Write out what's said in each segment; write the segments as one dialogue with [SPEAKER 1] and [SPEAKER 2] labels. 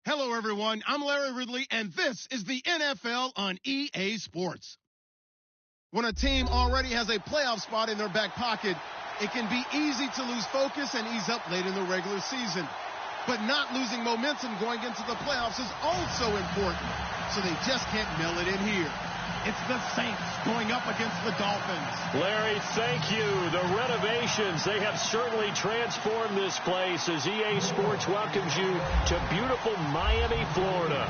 [SPEAKER 1] Hello, everyone. I'm Larry Ridley, and this is the NFL on EA Sports. When a team already has a playoff spot in their back pocket, it can be easy to lose focus and ease up late in the regular season. But not losing momentum going into the playoffs is also important, so they just can't mail it in here. It's the Saints going up against the Dolphins.
[SPEAKER 2] Larry, thank you. The renovations, they have certainly transformed this place as EA Sports welcomes you to beautiful Miami, Florida.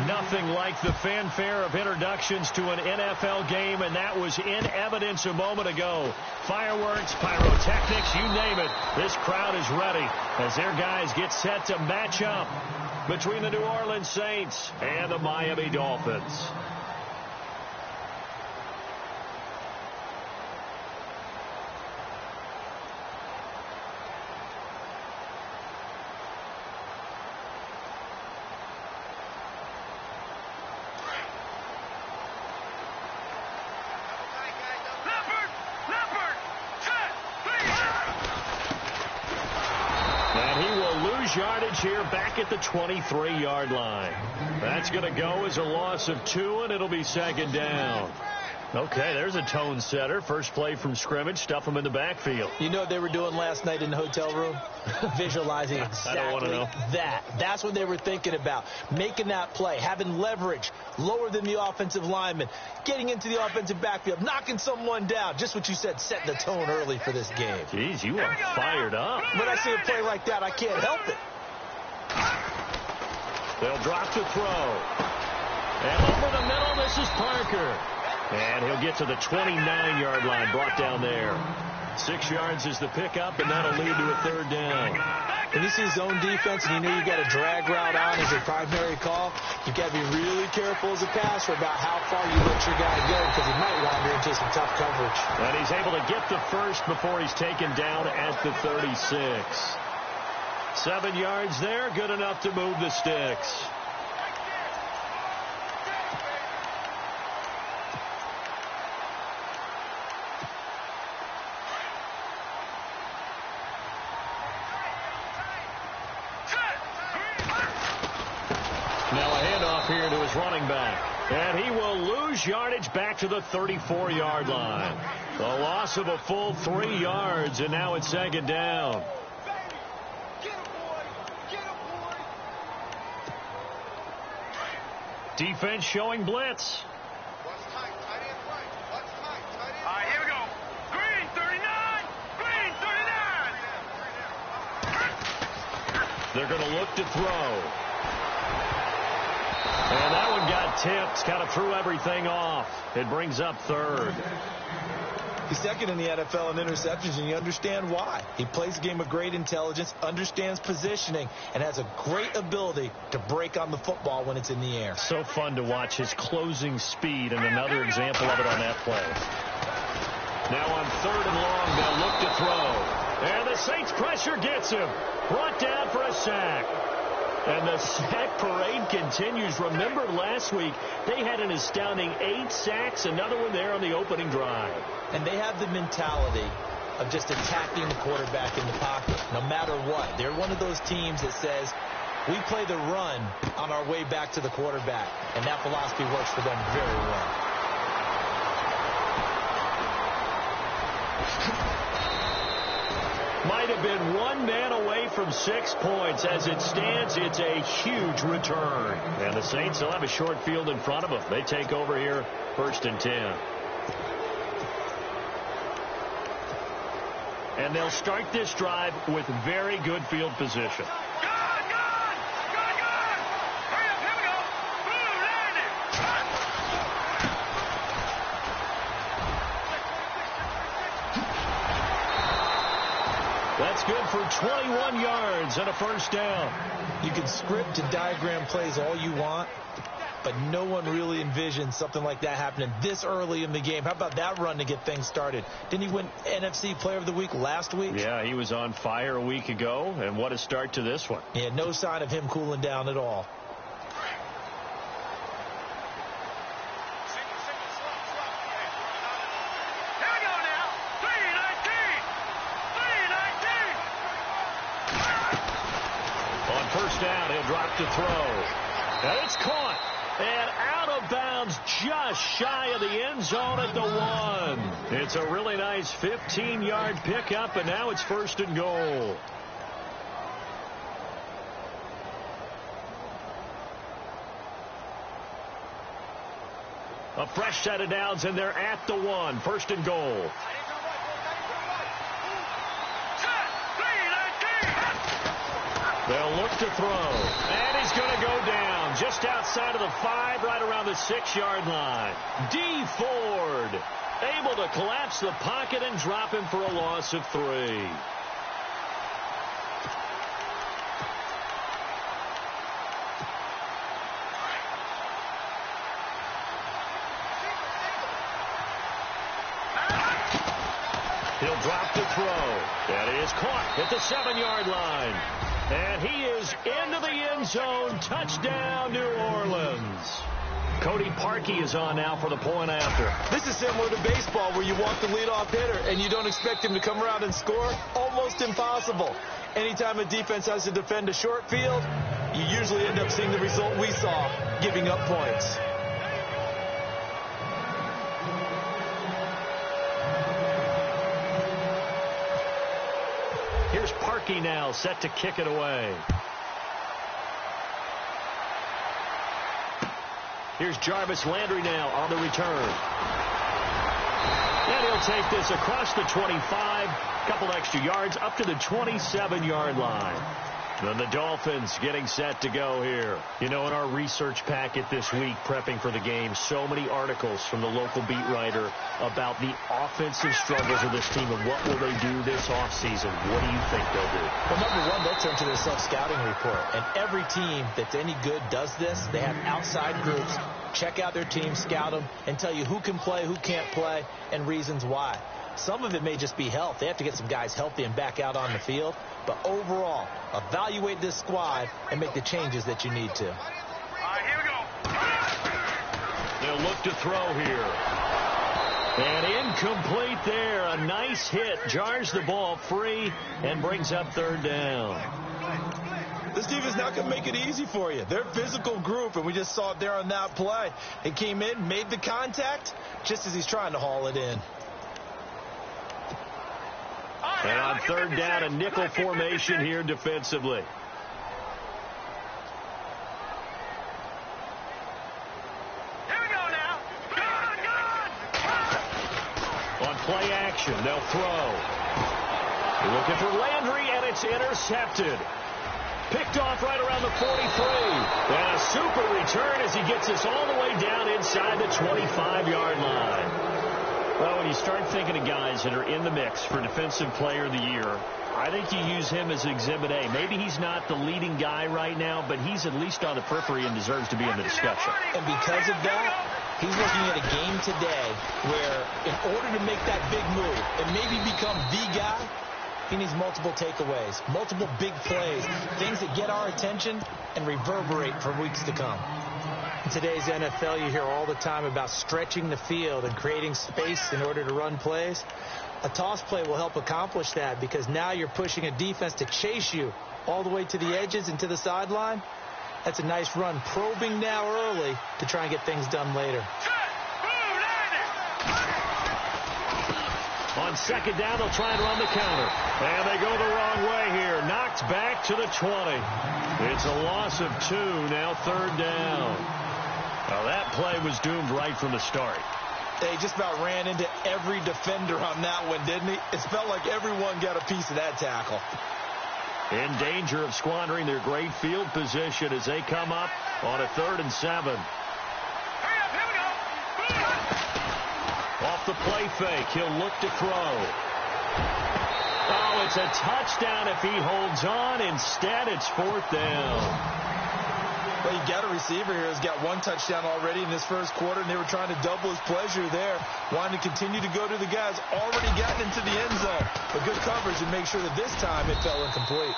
[SPEAKER 2] Nothing like the fanfare of introductions to an NFL game, and that was in evidence a moment ago. Fireworks, pyrotechnics, you name it. This crowd is ready as their guys get set to match up between the New Orleans Saints and the Miami Dolphins. Yardage here back at the 23-yard line. That's going to go as a loss of 2, and it'll be second down. Okay, there's a tone setter. First play from scrimmage, stuff them in the backfield.
[SPEAKER 3] You know what they were doing last night in the hotel room? Visualizing exactly that. That's what they were thinking about. Making that play, having leverage, lower than the offensive lineman, getting into the offensive backfield, knocking someone down. Just what you said, setting the tone early for this game.
[SPEAKER 2] Jeez, you are fired up.
[SPEAKER 3] When I see a play like that, I can't help it.
[SPEAKER 2] They'll drop to throw. And over the middle, this is Parker. And he'll get to the 29-yard line, brought down there. 6 yards is the pickup, and that'll lead to a third down.
[SPEAKER 3] When you see zone defense and you know you got a drag route on as a primary call, you got to be really careful as a passer about how far you let your guy go because he might wander into some tough coverage.
[SPEAKER 2] And he's able to get the first before he's taken down at the 36. 7 yards there, good enough to move the sticks. Now a handoff here to his running back. And he will lose yardage back to the 34-yard line. A loss of a full 3 yards, and now it's second down. Defense showing blitz.
[SPEAKER 4] What's tight? Tight end right. What's tight? Tight end.
[SPEAKER 5] All right, here we go. Green 39. Green 39.
[SPEAKER 2] They're going to look to throw. And that one got tipped. Kind of threw everything off. It brings up third.
[SPEAKER 3] He's second in the NFL in interceptions, and you understand why. He plays a game of great intelligence, understands positioning, and has a great ability to break on the football when it's in the air.
[SPEAKER 2] So fun to watch his closing speed, and another example of it on that play. Now on 3rd and long, they'll look to throw. And the Saints pressure gets him. Brought down for a sack. And the sack parade continues. Remember last week, they had an astounding 8 sacks, another one there on the opening drive.
[SPEAKER 3] And they have the mentality of just attacking the quarterback in the pocket, no matter what. They're one of those teams that says, we play the run on our way back to the quarterback. And that philosophy works for them very well.
[SPEAKER 2] Might have been 1 man away from 6 points. As it stands, it's a huge return. And the Saints will have a short field in front of them. They take over here, 1st and 10. And they'll start this drive with very good field position. That's good for 21 yards and a first down.
[SPEAKER 3] You can script and diagram plays all you want, but no one really envisioned something like that happening this early in the game. How about that run to get things started? Didn't he win NFC Player of the Week last week?
[SPEAKER 2] Yeah, he was on fire a week ago, and what a start to this one.
[SPEAKER 3] Yeah, no sign of him cooling down at all.
[SPEAKER 2] first down. He'll drop to throw. And it's caught. And out of bounds just shy of the end zone at the 1. It's a really nice 15-yard pickup, and now it's first and goal. A fresh set of downs, and they're at the 1. First and goal. They'll look to throw. And he's going to go down just outside of the 5, right around the 6-yard line. D. Ford able to collapse the pocket and drop him for a loss of 3. He'll drop to throw. That is caught at the 7-yard line. And he is into the end zone. Touchdown, New Orleans. Cody Parkey is on now for the point after.
[SPEAKER 3] This is similar to baseball where you walk the leadoff hitter and you don't expect him to come around and score. Almost impossible. Anytime a defense has to defend a short field, you usually end up seeing the result we saw, giving up points.
[SPEAKER 2] Here's Parkey now, set to kick it away. Here's Jarvis Landry now on the return. And he'll take this across the 25, couple extra yards, up to the 27-yard line. Then the Dolphins getting set to go here. You know, in our research packet this week, prepping for the game, so many articles from the local beat writer about the offensive struggles of this team and what will they do this offseason. What do you think they'll do?
[SPEAKER 3] Well, number one, they'll turn to their self-scouting report. And every team that's any good does this. They have outside groups, check out their team, scout them, and tell you who can play, who can't play, and reasons why. Some of it may just be health. They have to get some guys healthy and back out on the field. But overall, evaluate this squad and make the changes that you need to.
[SPEAKER 5] All right, here we go.
[SPEAKER 2] They'll look to throw here. And incomplete there. A nice hit. Jars the ball free and brings up third down.
[SPEAKER 3] This team is not going to make it easy for you. They're a physical group, and we just saw it there on that play. He came in, made the contact, just as he's trying to haul it in.
[SPEAKER 2] And on third down, a nickel formation here defensively.
[SPEAKER 5] Here we go now.
[SPEAKER 2] On play action, they'll throw. They're looking for Landry, and it's intercepted. Picked off right around the 43. And a super return as he gets us all the way down inside the 25-yard line. Well, when you start thinking of guys that are in the mix for Defensive Player of the Year, I think you use him as Exhibit A. Maybe he's not the leading guy right now, but he's at least on the periphery and deserves to be in the discussion.
[SPEAKER 3] And because of that, he's looking at a game today where in order to make that big move and maybe become the guy, he needs multiple takeaways, multiple big plays, things that get our attention and reverberate for weeks to come. In today's NFL, you hear all the time about stretching the field and creating space in order to run plays. A toss play will help accomplish that because now you're pushing a defense to chase you all the way to the edges and to the sideline. That's a nice run, probing now early to try and get things done later.
[SPEAKER 2] On second down, they'll try and run the counter. And they go the wrong way here. Knocked back to the 20. It's a loss of 2, now third down. Now that play was doomed right from the start.
[SPEAKER 3] They just about ran into every defender on that one, didn't he? It felt like everyone got a piece of that tackle.
[SPEAKER 2] In danger of squandering their great field position as they come up on a 3rd and 7. Off the play fake, he'll look to throw. Oh, it's a touchdown if he holds on. Instead, it's 4th down.
[SPEAKER 3] Well, you got a receiver here who's got 1 touchdown already in this first quarter, and they were trying to double his pleasure there, wanting to continue to go to the guys already gotten into the end zone. But good coverage and make sure that this time it fell incomplete.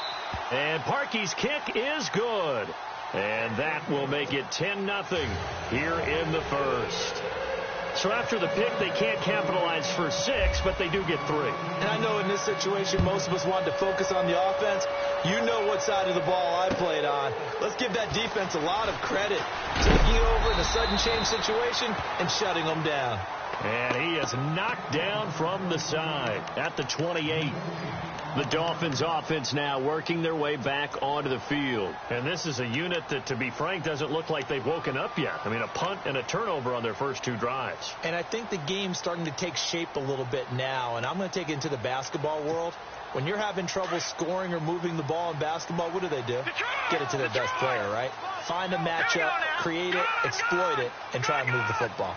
[SPEAKER 2] And Parkey's kick is good. And that will make it 10-0 here in the first. so after the pick, they can't capitalize for 6, but they do get 3.
[SPEAKER 3] And I know in this situation, most of us wanted to focus on the offense. You know what side of the ball I played on. Let's give that defense a lot of credit. Taking over in a sudden change situation and shutting them down.
[SPEAKER 2] And he is knocked down from the side at the 28. The Dolphins offense now working their way back onto the field. And this is a unit that, to be frank, doesn't look like they've woken up yet. I mean, a punt and a turnover on their first 2 drives.
[SPEAKER 3] And I think the game's starting to take shape a little bit now. And I'm going to take it into the basketball world. When you're having trouble scoring or moving the ball in basketball, what do? Get it to their best player, right? Find a matchup, create it, exploit it, and try and move the football.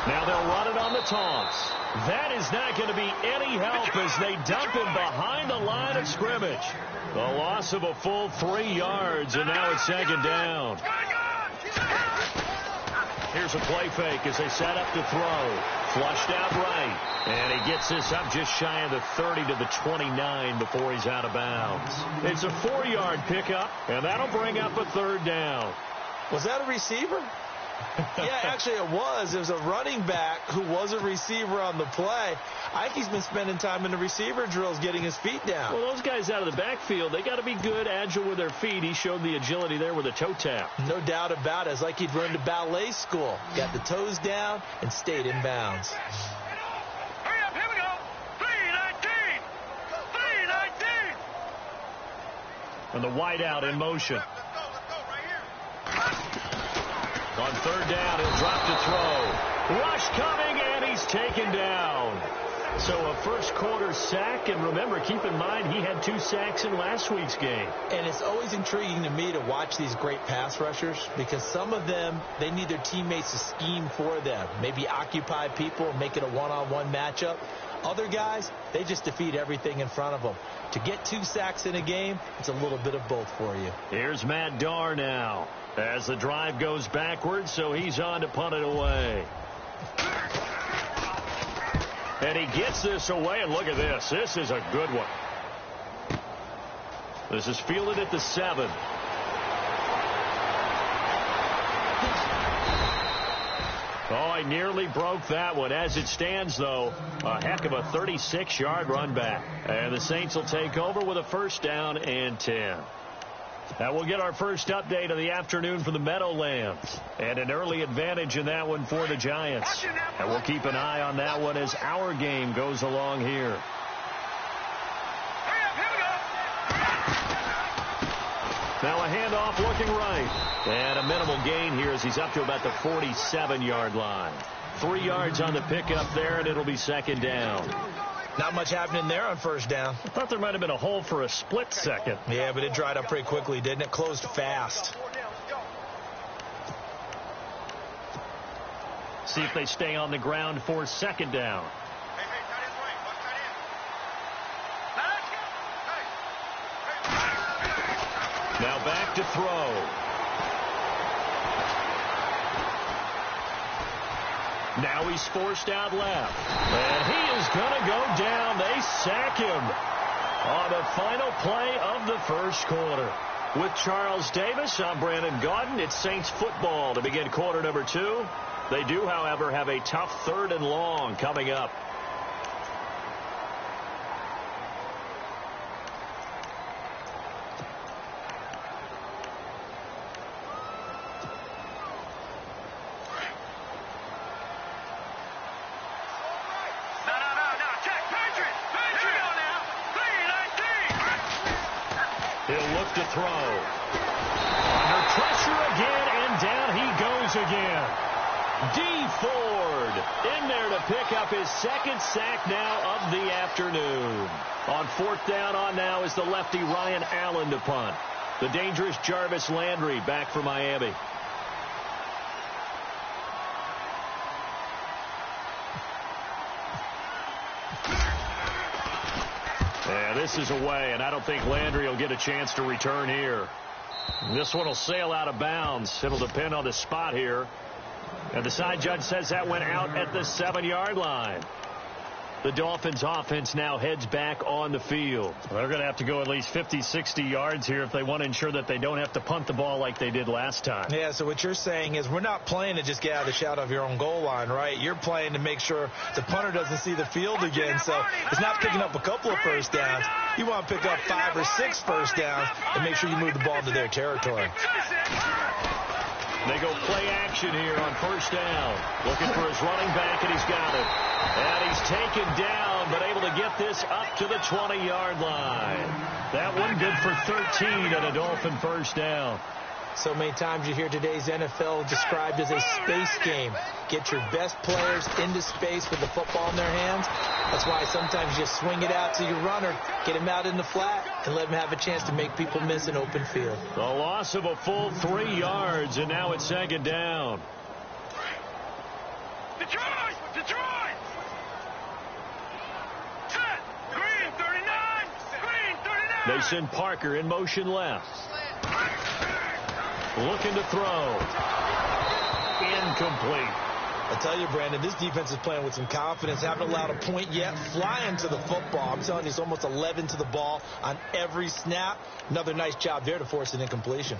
[SPEAKER 2] Now they'll run it on the toss. That is not going to be any help as they dump him behind the line of scrimmage. The loss of a full 3 yards, and now it's 2nd down. Here's a play fake as they set up to throw. Flushed out right. And he gets this up just shy of the 30 to the 29 before he's out of bounds. It's a 4-yard pickup, and that'll bring up a 3rd down.
[SPEAKER 3] Was that a receiver? Yeah, actually it was. It was a running back who was a receiver on the play. I think he's been spending time in the receiver drills getting his feet down.
[SPEAKER 2] Well, those guys out of the backfield, they got to be good, agile with their feet. He showed the agility there with a toe tap.
[SPEAKER 3] No doubt about it. It's like he'd run to ballet school. Got the toes down and stayed in bounds.
[SPEAKER 5] Hurry up, here we go. 319. 319.
[SPEAKER 2] And the wideout in motion.
[SPEAKER 4] Let's go right here.
[SPEAKER 2] On 3rd down, he'll drop to throw. Rush coming, and he's taken down. So a first-quarter sack, and remember, keep in mind, he had 2 sacks in last week's game.
[SPEAKER 3] And it's always intriguing to me to watch these great pass rushers because some of them, they need their teammates to scheme for them. Maybe occupy people and make it a one-on-one matchup. Other guys, they just defeat everything in front of them. To get 2 sacks in a game, it's a little bit of both for you.
[SPEAKER 2] Here's Matt Darr now as the drive goes backwards, so he's on to punt it away. And he gets this away, and look at this. This is a good one. This is fielded at the 7. Oh, I nearly broke that one. As it stands, though, a heck of a 36-yard run back. And the Saints will take over with a 1st down and 10. Now we'll get our first update of the afternoon from the Meadowlands. And an early advantage in that one for the Giants. And we'll keep an eye on that one as our game goes along here.
[SPEAKER 5] Hurry up, here we go.
[SPEAKER 2] Now a handoff looking right. And a minimal gain here as he's up to about the 47-yard line. 3 yards on the pickup there, and it'll be 2nd down.
[SPEAKER 3] Not much happening there on 1st down.
[SPEAKER 2] I thought there might have been a hole for a split second.
[SPEAKER 3] Yeah, but it dried up pretty quickly, didn't it? Closed fast.
[SPEAKER 2] See if they stay on the ground for 2nd down.
[SPEAKER 4] Hey, tight end's right. Watch tight end.
[SPEAKER 2] Now back to throw. Now he's forced out left. And he is going to go down. They sack him on the final play of the 1st quarter. With Charles Davis, I'm Brandon Gaudin. It's Saints football to begin quarter number 2. They do, however, have a tough 3rd and long coming up. To throw. Under pressure again, and down he goes again. D. Ford in there to pick up his 2nd sack now of the afternoon. On 4th down on now is the lefty Ryan Allen to punt. The dangerous Jarvis Landry back for Miami. Yeah, this is away, and I don't think Landry will get a chance to return here. This one will sail out of bounds. It'll depend on the spot here. And the side judge says that went out at the 7-yard line. The Dolphins offense now heads back on the field. They're going to have to go at least 50, 60 yards here if they want to ensure that they don't have to punt the ball like they did last time.
[SPEAKER 3] Yeah, so what you're saying is we're not playing to just get out of the shadow of your own goal line, right? You're playing to make sure the punter doesn't see the field again. So it's not picking up a couple of first downs. You want to pick up 5 or 6 first downs and make sure you move the ball into their territory.
[SPEAKER 2] They go play action here on first down. Looking for his running back, and he's got it. And he's taken down, but able to get this up to the 20-yard line. That one good for 13 at a Dolphin first down.
[SPEAKER 3] So many times you hear today's NFL described as a space game. Get your best players into space with the football in their hands. That's why sometimes you just swing it out to your runner, get him out in the flat, and let him have a chance to make people miss an open field.
[SPEAKER 2] The loss of a full 3 yards, and now it's second down.
[SPEAKER 5] Detroit! Detroit! Set! Green 39! Green 39!
[SPEAKER 2] They send Parker in motion left. Looking to throw. Incomplete.
[SPEAKER 3] I tell you, Brandon, this defense is playing with some confidence. Haven't allowed a point yet. Flying to the football. I'm telling you, it's almost 11 to the ball on every snap. Another nice job there to force an incompletion.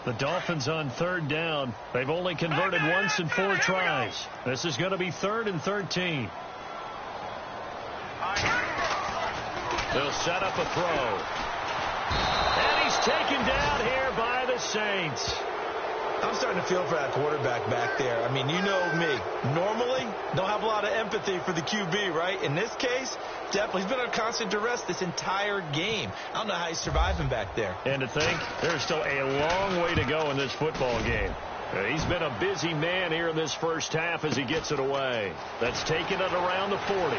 [SPEAKER 2] The Dolphins on third down. They've only converted once in 4 tries. This is going to be 3rd and 13. They'll set up a throw. And he's taken down here by the Saints.
[SPEAKER 3] I'm starting to feel for that quarterback back there. I mean, you know me. Normally, don't have a lot of empathy for the QB, right? In this case, definitely. He's been under constant duress this entire game. I don't know how he's surviving back there.
[SPEAKER 2] And to think, there's still a long way to go in this football game. He's been a busy man here in this first half as he gets it away. That's taking it around the 40.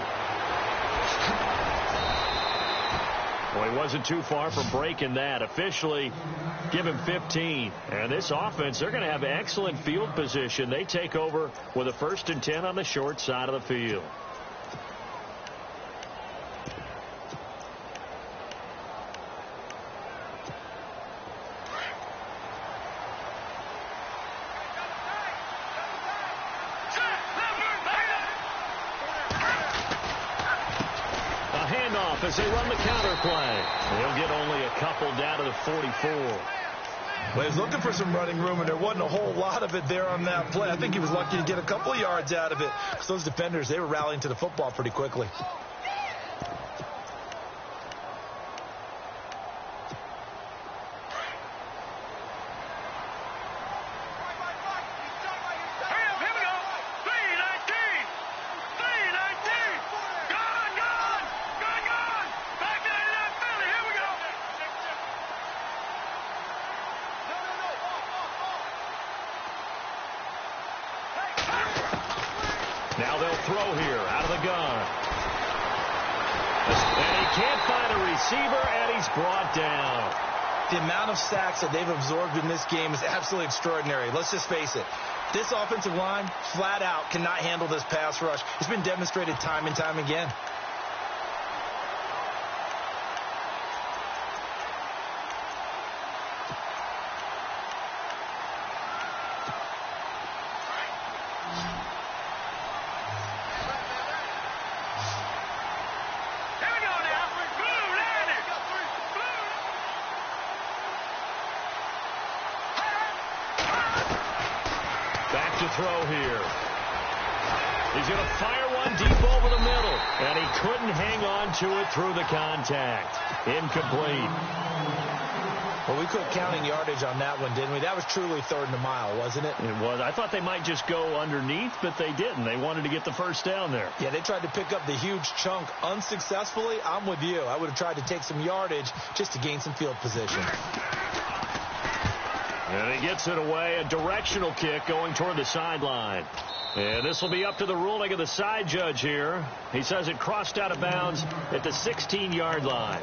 [SPEAKER 2] Well, he wasn't too far from breaking that. Officially, give him 15. And this offense, they're going to have excellent field position. They take over with a 1st and 10 on the short side of the field. As they run the counter play. They'll get only a couple down to the 44.
[SPEAKER 3] Well, he's looking for some running room, and there wasn't a whole lot of it there on that play. I think he was lucky to get a couple of yards out of it because those defenders, they were rallying to the football pretty quickly.
[SPEAKER 2] Now they'll throw here out of the gun. And he can't find a receiver, and he's brought down.
[SPEAKER 3] The amount of sacks that they've absorbed in this game is absolutely extraordinary. Let's just face it. This offensive line, flat out, cannot handle this pass rush. It's been demonstrated time and time again.
[SPEAKER 2] Throw here. He's going to fire one deep over the middle, and he couldn't hang on to it through the contact. Incomplete.
[SPEAKER 3] Well, we quit counting yardage on that one, didn't we? That was truly 3rd and a mile, wasn't it?
[SPEAKER 2] It was. I thought they might just go underneath, but they didn't. They wanted to get the first down there.
[SPEAKER 3] Yeah, they tried to pick up the huge chunk unsuccessfully. I'm with you. I would have tried to take some yardage just to gain some field position.
[SPEAKER 2] And he gets it away, a directional kick going toward the sideline. And this will be up to the ruling of the side judge here. He says it crossed out of bounds at the 16-yard line.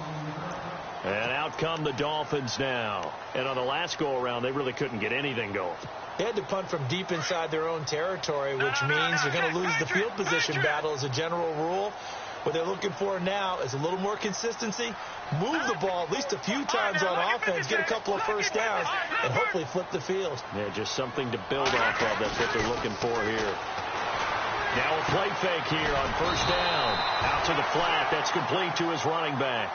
[SPEAKER 2] And out come the Dolphins now. And on the last go-around, they really couldn't get anything going.
[SPEAKER 3] They had to punt from deep inside their own territory, which means you're going to lose the field position battle as a general rule. What they're looking for now is a little more consistency, move the ball at least a few times on offense, get a couple of first downs, and hopefully flip the field.
[SPEAKER 2] Yeah, just something to build off of. That's what they're looking for here. Now a play fake here on first down. Out to the flat. That's complete to his running back.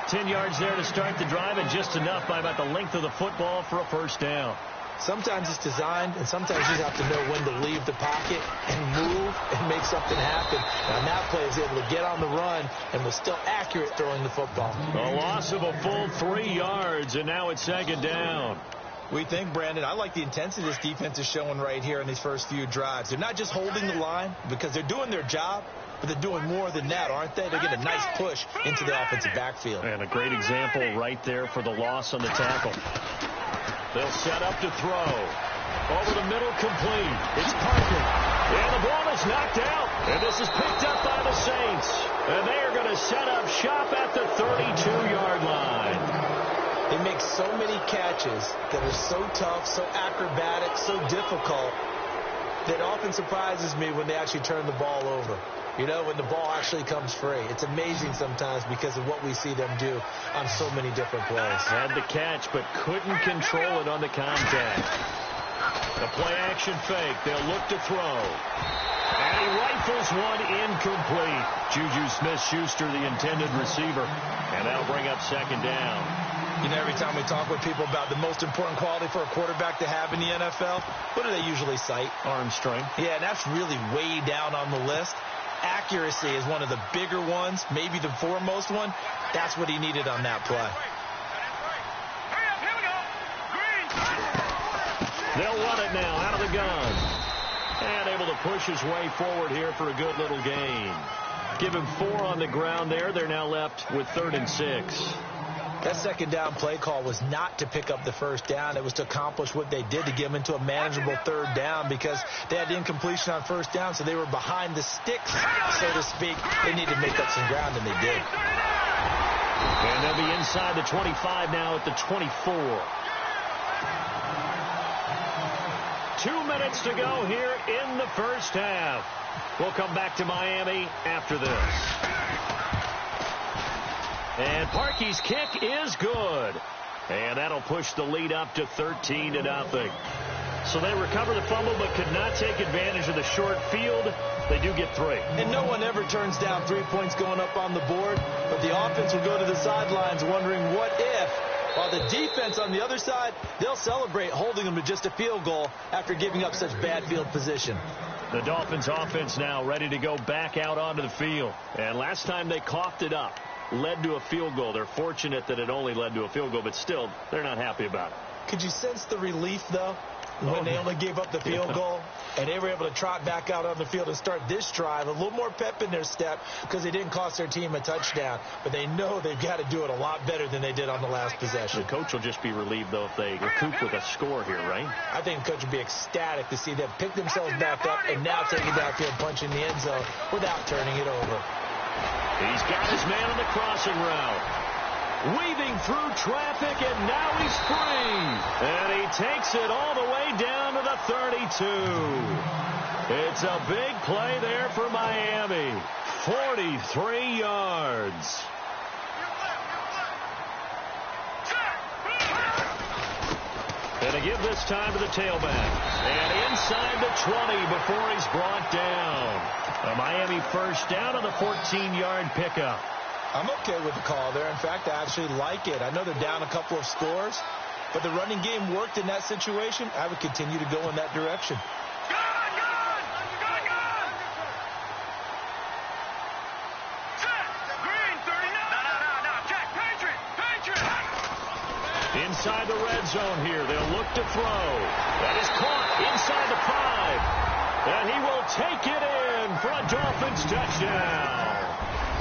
[SPEAKER 2] 10 yards there to start the drive, and just enough by about the length of the football for a first down.
[SPEAKER 3] Sometimes it's designed, and sometimes you have to know when to leave the pocket and move and make something happen. And on that play, he was able to get on the run and was still accurate throwing the football.
[SPEAKER 2] A loss of a full 3 yards, and now it's second down.
[SPEAKER 3] We think, Brandon, I like the intensity this defense is showing right here in these first few drives. They're not just holding the line because they're doing their job, but they're doing more than that, aren't they? They're getting a nice push into the offensive backfield.
[SPEAKER 2] And a great example right there for the loss on the tackle. They'll set up to throw. Over the middle, complete. It's Parker. And the ball is knocked out. And this is picked up by the Saints. And they are going to set up shop at the 32-yard line.
[SPEAKER 3] They make so many catches that are so tough, so acrobatic, so difficult, that often surprises me when they actually turn the ball over. You know, when the ball actually comes free. It's amazing sometimes because of what we see them do on so many different plays.
[SPEAKER 2] Had the catch, but couldn't control it on the contact. The play-action fake. They'll look to throw. And he rifles one incomplete. Juju Smith-Schuster, the intended receiver. And that'll bring up second down.
[SPEAKER 3] You know, every time we talk with people about the most important quality for a quarterback to have in the NFL, what do they usually cite?
[SPEAKER 2] Arm strength.
[SPEAKER 3] Yeah, and that's really way down on the list. Accuracy is one of the bigger ones, maybe the foremost one. That's what he needed on that play.
[SPEAKER 2] They'll run it now out of the gun. And able to push his way forward here for a good little gain. Give him 4 on the ground there. They're now left with 3rd and 6.
[SPEAKER 3] That second down play call was not to pick up the first down. It was to accomplish what they did, to get them into a manageable 3rd down, because they had incompletion on first down, so they were behind the sticks, so to speak. They needed to make up some ground, and they did.
[SPEAKER 2] And they'll be inside the 25 now at the 24. 2 minutes to go here in the first half. We'll come back to Miami after this. And Parkey's kick is good. And that'll push the lead up to 13-0. So they recover the fumble but could not take advantage of the short field. They do get 3.
[SPEAKER 3] And no one ever turns down 3 points going up on the board. But the offense will go to the sidelines wondering what if. While the defense on the other side, they'll celebrate holding them to just a field goal after giving up such bad field position.
[SPEAKER 2] The Dolphins offense now ready to go back out onto the field. And last time they coughed it up, led to a field goal. They're fortunate that it only led to a field goal, but still, they're not happy about it.
[SPEAKER 3] Could you sense the relief, though, when they only gave up the field goal and they were able to trot back out on the field and start this drive? A little more pep in their step because they didn't cost their team a touchdown, but they know they've got to do it a lot better than they did on the last possession.
[SPEAKER 2] The coach will just be relieved, though, if they recoup with a score here, right?
[SPEAKER 3] I think the coach would be ecstatic to see them pick themselves back up and now take it downfield, punching the end zone without turning it over.
[SPEAKER 2] He's got his man on the crossing route. Weaving through traffic, and now he's free. And he takes it all the way down to the 32. It's a big play there for Miami. 43 yards. And to give this time to the tailback. And inside the 20 before he's brought down. A Miami first down on the 14-yard pickup.
[SPEAKER 3] I'm okay with the call there. In fact, I actually like it. I know they're down a couple of scores, but the running game worked in that situation. I would continue to go in that direction.
[SPEAKER 2] Inside the red zone here. They'll look to throw. That is caught inside the 5. And he will take it in for a Dolphins touchdown.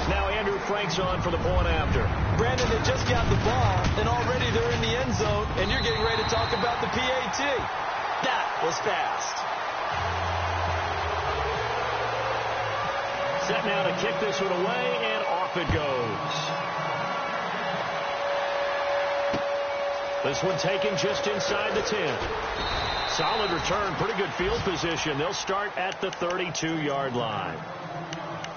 [SPEAKER 2] Now Andrew Frank's on for the point after.
[SPEAKER 3] Brandon, they just got the ball, and already they're in the end zone, and you're getting ready to talk about the PAT. That was fast.
[SPEAKER 2] Set now to kick this one away, and off it goes. This one taken just inside the 10. Solid return, pretty good field position. They'll start at the 32-yard line.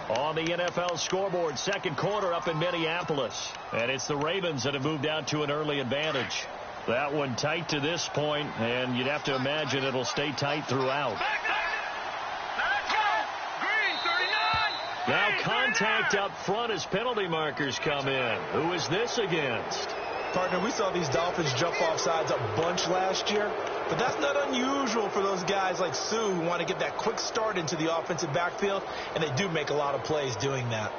[SPEAKER 2] On the NFL scoreboard, second quarter up in Minneapolis. And it's the Ravens that have moved out to an early advantage. That one tight to this point, and you'd have to imagine it'll stay tight throughout.
[SPEAKER 5] Let's go!
[SPEAKER 2] contact up front as penalty markers come in. Who is this against?
[SPEAKER 3] Partner, we saw these Dolphins jump off sides a bunch last year, but that's not unusual for those guys like Sue who want to get that quick start into the offensive backfield, and they do make a lot of plays doing that.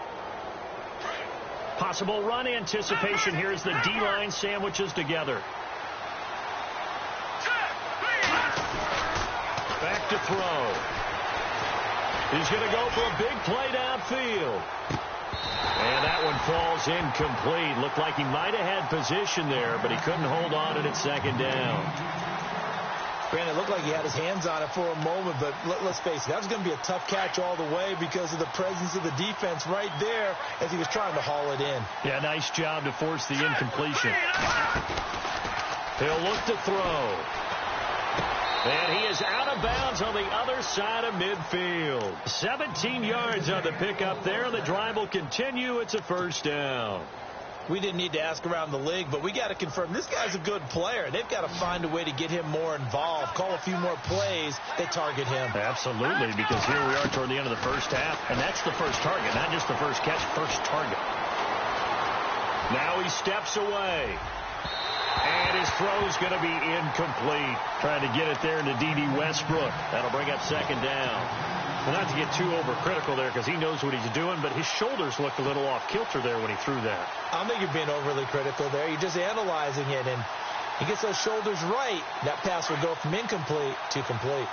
[SPEAKER 2] Possible run anticipation here as the D-line sandwiches together. Back to throw. He's going to go for a big play downfield. And that one falls incomplete. Looked like he might have had position there, but he couldn't hold on to it at second down.
[SPEAKER 3] Brandon, it looked like he had his hands on it for a moment, but let's face it, that was going to be a tough catch all the way because of the presence of the defense right there as he was trying to haul it in.
[SPEAKER 2] Yeah, nice job to force the incompletion. He'll look to throw. And he is out of bounds on the other side of midfield. 17 yards on the pickup there. The drive will continue. It's a first down.
[SPEAKER 3] We didn't need to ask around the league, but we got to confirm this guy's a good player. They've got to find a way to get him more involved, call a few more plays that target him.
[SPEAKER 2] Absolutely, because here we are toward the end of the first half, and that's the first target, not just the first catch, first target. Now he steps away. And his throw's going to be incomplete. Trying to get it there into D.D. Westbrook. That'll bring up second down. Well, not to get too overcritical there because he knows what he's doing, but his shoulders looked a little off kilter there when he threw that.
[SPEAKER 3] I don't think you're being overly critical there. You're just analyzing it, and he gets those shoulders right. That pass will go from incomplete to complete.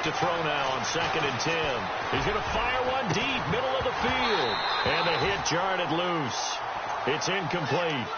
[SPEAKER 2] To throw now on 2nd and 10. He's going to fire one deep, middle of the field. And the hit jarred it loose. It's incomplete.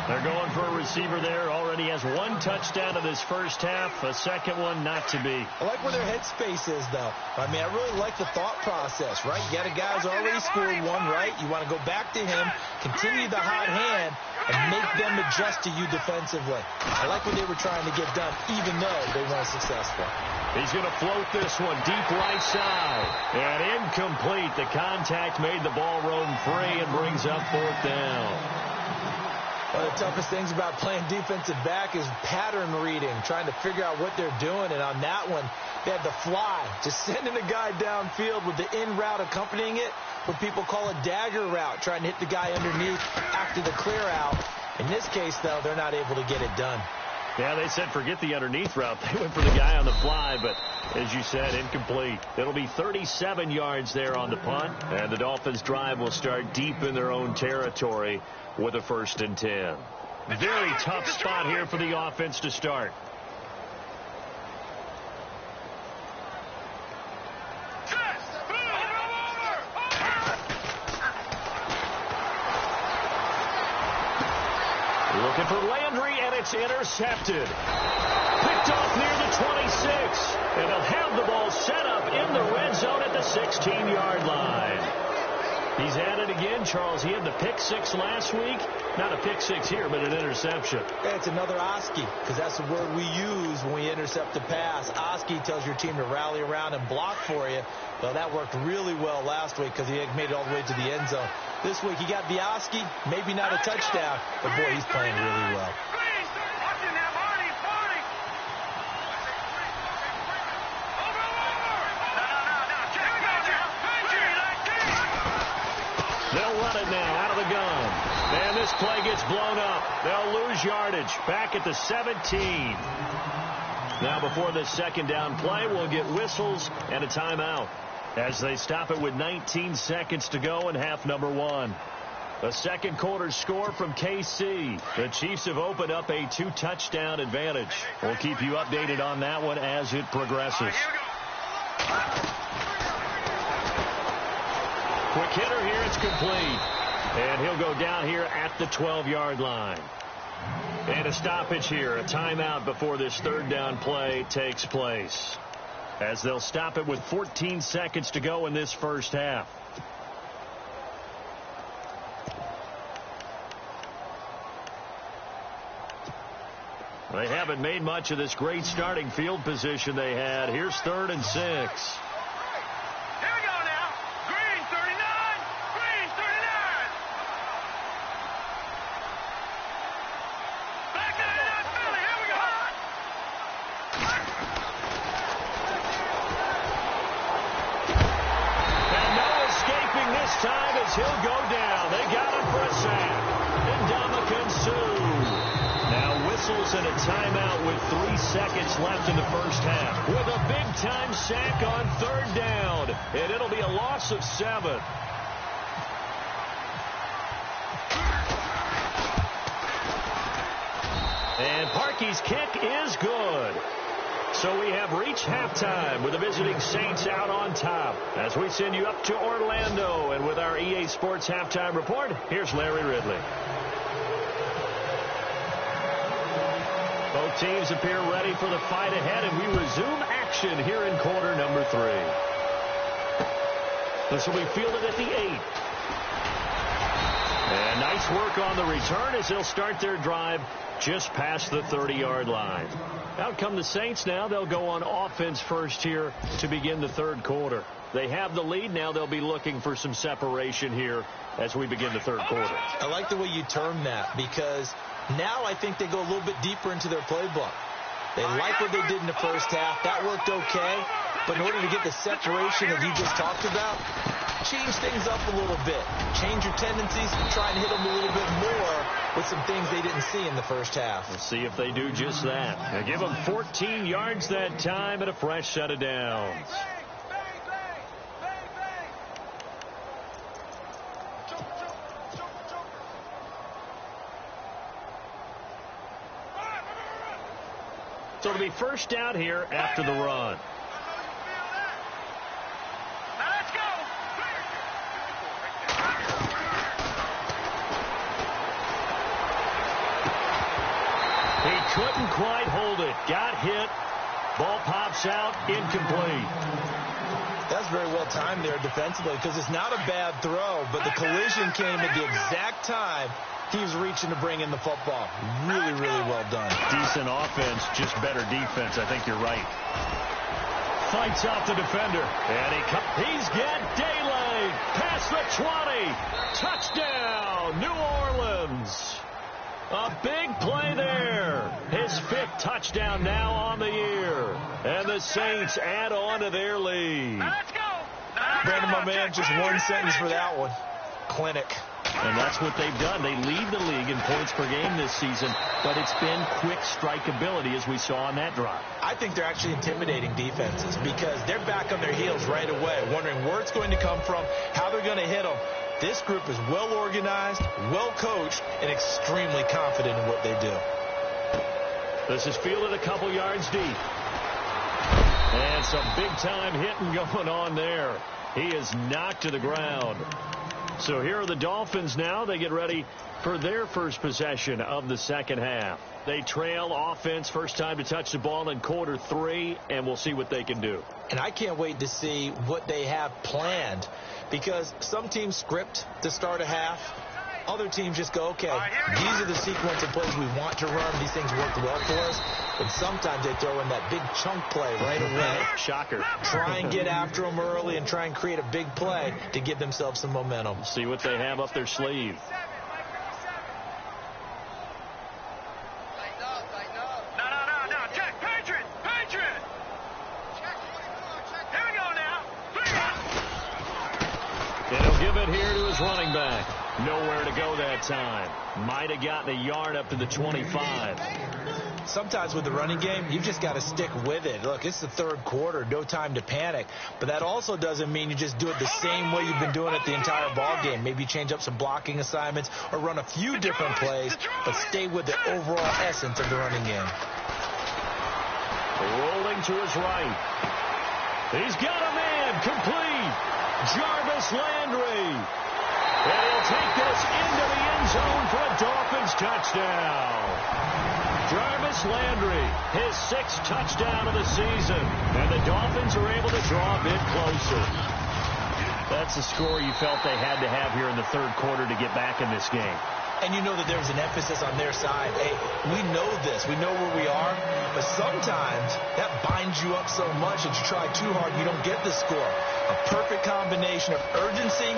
[SPEAKER 2] They're going for a receiver there. Already has one touchdown in this first half. A second one not to be.
[SPEAKER 3] I like where their headspace is, though. I mean, I really like the thought process, right? You got a guy who's already scored one, right? You want to go back to him, continue the hot hand, and make them adjust to you defensively. I like what they were trying to get done, even though they weren't successful.
[SPEAKER 2] He's going to float this one deep right side. And incomplete. The contact made the ball roam free and brings up 4th down.
[SPEAKER 3] One of the toughest things about playing defensive back is pattern reading, trying to figure out what they're doing. And on that one, they had the fly, just sending a guy downfield with the in route accompanying it, what people call a dagger route, trying to hit the guy underneath after the clear out. In this case, though, they're not able to get it done.
[SPEAKER 2] Yeah, they said forget the underneath route. They went for the guy on the fly, but as you said, incomplete. It'll be 37 yards there on the punt, and the Dolphins' drive will start deep in their own territory with a 1st and 10. Very tough spot here for the offense to start. Looking for Landry, and it's intercepted. Picked off near the 26. And they'll have the ball set up in the red zone at the 16-yard line. He's at it again, Charles. He had the pick 6 last week. Not a pick 6 here, but an interception.
[SPEAKER 3] Yeah, it's another Oski, because that's the word we use when we intercept a pass. Oski tells your team to rally around and block for you. Well, that worked really well last week because he made it all the way to the end zone. This week, he got the Oski, maybe not a touchdown, but boy, he's playing really well.
[SPEAKER 2] They'll run it now out of the gun. And this play gets blown up. They'll lose yardage back at the 17. Now before this second down play, we'll get whistles and a timeout as they stop it with 19 seconds to go in half number 1. A second quarter score from KC. The Chiefs have opened up a 2-touchdown advantage. We'll keep you updated on that one as it progresses. Quick hitter here, it's complete. And he'll go down here at the 12-yard line. And a stoppage here, a timeout before this third down play takes place, as they'll stop it with 14 seconds to go in this first half. They haven't made much of this great starting field position they had. Here's 3rd and 6. calls and a timeout with 3 seconds left in the first half. With a big-time sack on 3rd down, and it'll be a loss of 7. And Parkey's kick is good. So we have reached halftime with the visiting Saints out on top. As we send you up to Orlando, and with our EA Sports halftime report, here's Larry Ridley. Both teams appear ready for the fight ahead, and we resume action here in quarter number 3. This will be fielded at the 8. And nice work on the return as they'll start their drive just past the 30-yard line. Out come the Saints now. They'll go on offense first here to begin the 3rd quarter. They have the lead. Now they'll be looking for some separation here as we begin the 3rd quarter.
[SPEAKER 3] I like the way you term that, because now I think they go a little bit deeper into their playbook. They like what they did in the first half. That worked okay. But in order to get the separation that you just talked about, change things up a little bit. Change your tendencies and try and hit them a little bit more with some things they didn't see in the first half.
[SPEAKER 2] We'll see if they do just that. They give them 14 yards that time and a fresh set of downs. So it'll be first down here after the run. He couldn't quite hold it. Got hit. Ball pops out. Incomplete.
[SPEAKER 3] That's very well timed there defensively, because it's not a bad throw, but the collision came at the exact time he was reaching to bring in the football. Really, really well done.
[SPEAKER 2] Decent offense, just better defense. I think you're right. Fights off the defender. And he's got daylight. Past the 20. Touchdown, New Orleans. A big play there. His 5th touchdown now on the year. And the Saints add on to their lead.
[SPEAKER 5] Let's go.
[SPEAKER 3] Brandon, my man, just one sentence for that one. Clinic.
[SPEAKER 2] And that's what they've done. They lead the league in points per game this season, but it's been quick strike ability, as we saw on that drive.
[SPEAKER 3] I think they're actually intimidating defenses, because they're back on their heels right away, wondering where it's going to come from, how they're going to hit them. This group is well organized, well coached, and extremely confident in what they do.
[SPEAKER 2] This is fielded a couple yards deep. And some big-time hitting going on there. He is knocked to the ground. So here are the Dolphins now. They get ready for their first possession of the second half. They trail offense, first time to touch the ball in quarter 3, and we'll see what they can do.
[SPEAKER 3] And I can't wait to see what they have planned, because some teams script to start a half. Other teams just go, okay, these are the sequence of plays we want to run. These things work well for us. But sometimes they throw in that big chunk play right away.
[SPEAKER 2] Shocker.
[SPEAKER 3] Try and get after them early and try and create a big play to give themselves some momentum.
[SPEAKER 2] See what they have up their sleeve.
[SPEAKER 5] No. Check. Patriot. Here we go now.
[SPEAKER 2] And he'll give it here to his running back. Nowhere to go that time. Might have gotten a yard up to the 25.
[SPEAKER 3] Sometimes with the running game, you've just got to stick with it. Look, it's the 3rd quarter, no time to panic. But that also doesn't mean you just do it the same way you've been doing it the entire ball game. Maybe change up some blocking assignments or run a few different plays, but stay with the overall essence of the running game.
[SPEAKER 2] Rolling to his right. He's got a man complete. Jarvis Landry. And he'll take this into the end zone for a Dolphins touchdown. Jarvis Landry, his 6th touchdown of the season. And the Dolphins are able to draw a bit closer. That's the score you felt they had to have here in the 3rd quarter to get back in this game.
[SPEAKER 3] And you know that there's an emphasis on their side. Hey, we know this. We know where we are. But sometimes that binds you up so much that you try too hard and you don't get the score. A perfect combination of urgency,